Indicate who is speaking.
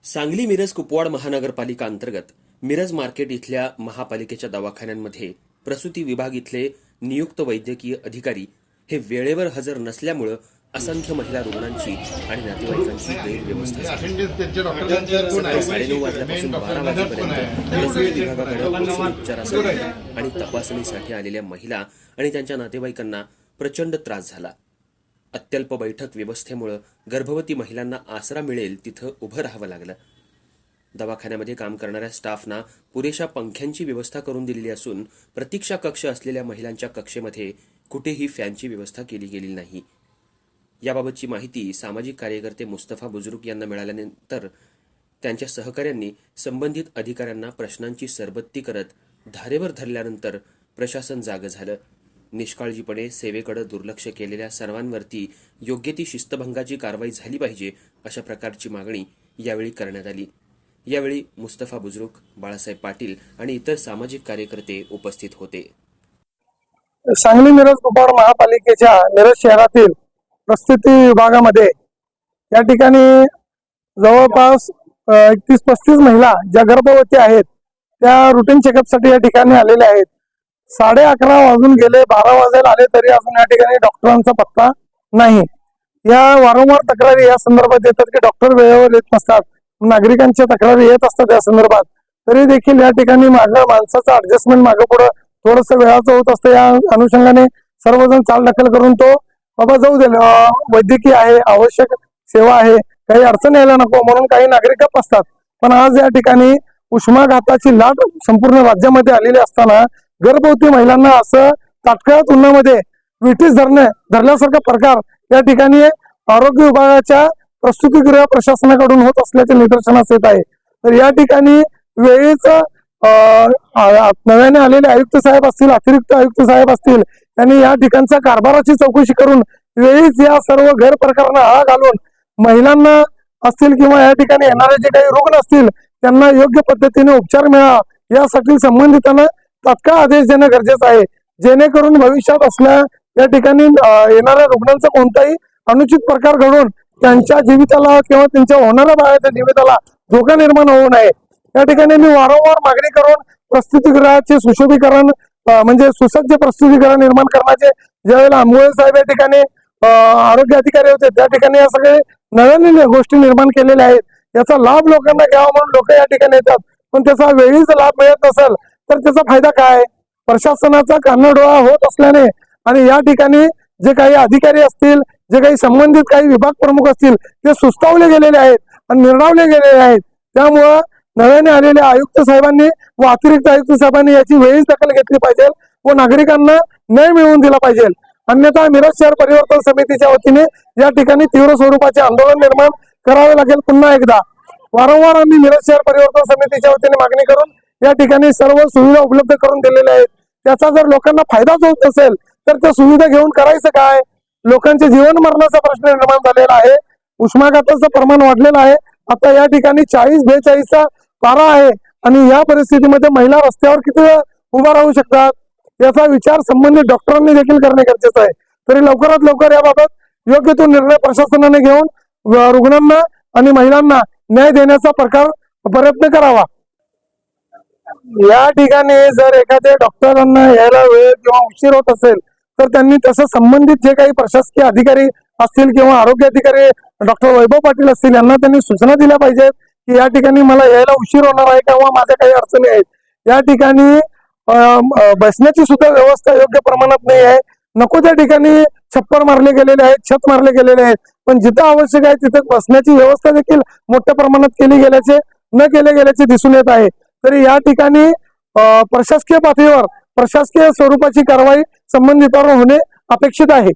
Speaker 1: सांगली मिरज कुपवाड महानगरपालिका अंतर्गत मिरज मार्केट इथल्या महापालिकेच्या दवाखान्यांमध्ये प्रसूती विभाग इथले नियुक्त वैद्यकीय अधिकारी हे वेळेवर हजर नसल्यामुळे असंख्य महिला रुग्णांची आणि नातेवाईकांची गैरव्यवस्था झाली। सकाळी 9:30 वाजल्यापासून 12 वाजेपर्यंत प्रसूती विभागाकडे औषध उपचारासाठी आणि तपासणीसाठी आलेल्या महिला आणि त्यांच्या नातेवाईकांना प्रचंड त्रास झाला। अत्यल्प बैठक व्यवस्थेमुळे गर्भवती महिलांना आसरा मिळेल तिथं उभं राहावं लागलं। दवाखान्यामध्ये काम करणाऱ्या स्टाफना पुरेशा पंख्यांची व्यवस्था करून दिलेली असून प्रतीक्षा कक्ष असलेल्या महिलांच्या कक्षेमध्ये कुठेही फॅनची व्यवस्था केली गेली नाही। याबाबतची माहिती सामाजिक कार्यकर्ते मुस्तफा बुजुर्ग यांना मिळाल्यानंतर त्यांच्या सहकाऱ्यांनी संबंधित अधिकाऱ्यांना प्रश्नांची सरबत्ती करत धारेवर धरल्यानंतर प्रशासन जागं झालं। निष्काळजीपणे सेवेकडे दुर्लक्ष केलेल्या सर्वांवरती योग्य ती शिस्तभंगाची कारवाई झाली पाहिजे अशा प्रकारची मागणी यावेळी करण्यात आली। यावेळी मुस्तफा बुजुर्ग, बाळासाहेब पाटील आणि इतर सामाजिक कार्यकर्ते उपस्थित होते।
Speaker 2: सांगली मिरज कुपवाड महापालिकेच्या मिरज शहरातील प्रसूती विभागामध्ये या ठिकाणी जवळपास 31-35 महिला ज्या गर्भवती आहेत त्या रुटीन चेकअपसाठी या ठिकाणी आलेल्या आहेत। 11:30 वाजून गेले, 12 वाजायला आले तरी अजून या ठिकाणी डॉक्टरांचा पत्ता नाही। या वारंवार तक्रारी या संदर्भात येतात की डॉक्टर वेळेवर येत नसतात, नागरिकांच्या तक्रारी येत असतात या संदर्भात, तरी देखील या ठिकाणी माणसाचं ऍडजस्टमेंट मागे पुढे थोडस वेळाचं होत असतं। या अनुषंगाने सर्वजण चालढकल करून तो बाबा जाऊ दे, वैद्यकीय आहे, आवश्यक सेवा आहे, काही अडचण यायला नको म्हणून काही नागरिक गप्प असतात। पण आज या ठिकाणी उष्माघाताची लाट संपूर्ण राज्यामध्ये आलेली असताना गर्भवती महिलांना असं तात्काळ उन्हामध्ये विटीस धरल्यासारखा प्रकार या ठिकाणी आरोग्य विभागाच्या प्रसूतीगृह प्रशासनाकडून होत असल्याचे निदर्शनास येत आहे। तर या ठिकाणी वेळीच नव्याने आलेले आयुक्त साहेब असतील, अतिरिक्त आयुक्त साहेब असतील, त्यांनी या ठिकाणच्या कारभाराची चौकशी करून वेळीच या सर्व गैरप्रकारांना आळा घालून महिलांना असतील किंवा या ठिकाणी येणारे जे काही रुग्ण असतील त्यांना योग्य पद्धतीने उपचार मिळावा यासाठी संबंधितांना तात्काळ आदेश देणं गरजेचं आहे, जेणेकरून भविष्यात असल्या या ठिकाणी येणाऱ्या रुग्णांचा कोणताही अनुचित प्रकार घडून त्यांच्या जीविताला किंवा त्यांच्या होणाऱ्या बाळाच्या जीविताला धोका निर्माण होऊ नये। या ठिकाणी मी वारंवार मागणी करून प्रसूतीगृहाचे सुशोभीकरण म्हणजे सुसज्ज प्रसूतीगृह निर्माण करण्याचे ज्यावेळेला आंबोळे साहेब या ठिकाणी आरोग्य अधिकारी होते त्या ठिकाणी या सगळे नव्याने गोष्टी निर्माण केलेल्या आहेत, याचा लाभ लोकांना घ्यावा म्हणून लोक या ठिकाणी येतात, पण त्याचा वेळीच लाभ मिळत नसेल तर त्याचा फायदा काय? प्रशासनाचा कानडोळा होत असल्याने आणि या ठिकाणी जे काही अधिकारी असतील, जे काही संबंधित काही विभाग प्रमुख असतील ते सुस्तावले गेलेले आहेत आणि निर्णावले गेलेले आहेत। त्यामुळं नव्याने आलेल्या आयुक्त साहेबांनी व अतिरिक्त आयुक्त साहेबांनी याची वेळीच दखल घेतली पाहिजे व नागरिकांना न्याय मिळवून दिला पाहिजे। अन्यथा मिरज शहर परिवर्तन समितीच्या वतीने या ठिकाणी तीव्र स्वरूपाचे आंदोलन निर्माण करावे लागेल। पुन्हा एकदा वारंवार आम्ही मिरज शहर परिवर्तन समितीच्या वतीने मागणी करून या ठिकाणी सर्व सुविधा उपलब्ध करून दिलेल्या आहेत। त्याचा जर लोकांना फायदाच होत असेल तर त्या सुविधा घेऊन करायचं काय? लोकांचे जीवन मरणाचा प्रश्न निर्माण झालेला आहे, उष्माघाताचं प्रमाण वाढलेलं आहे। आता या ठिकाणी 40-42चा पारा आहे आणि या परिस्थितीमध्ये महिला रस्त्यावर किती वेळ उभा राहू शकतात याचा विचार संबंधित डॉक्टरांनी देखील करणे गरजेचं आहे। तरी लवकरात लवकर याबाबत योग्य तो निर्णय प्रशासनाने घेऊन रुग्णांना आणि महिलांना न्याय देण्याचा प्रयत्न करावा। या ठिकाणी जर एखाद्या डॉक्टरांना यायला वेळ किंवा उशीर होत असेल तर त्यांनी तसं संबंधित जे काही प्रशासकीय अधिकारी असतील किंवा आरोग्य अधिकारी डॉक्टर वैभव पाटील असतील यांना त्यांनी सूचना दिल्या पाहिजेत की या ठिकाणी मला यायला उशीर होणार आहे किंवा माझ्या काही अडचणी आहेत। या ठिकाणी बसण्याची सुद्धा व्यवस्था योग्य प्रमाणात नाही आहे, नको त्या ठिकाणी छप्पर मारले गेलेले आहेत, छत मारले गेलेले आहेत, पण जिथं आवश्यक आहे तिथे बसण्याची व्यवस्था देखील मोठ्या प्रमाणात केली गेल्याचे दिसून येत आहे। तरी या ठिकाणी प्रशासकीय पातळीवर प्रशासकीय स्वरूपाची कारवाई संबंधितांवर होणे अपेक्षित आहे।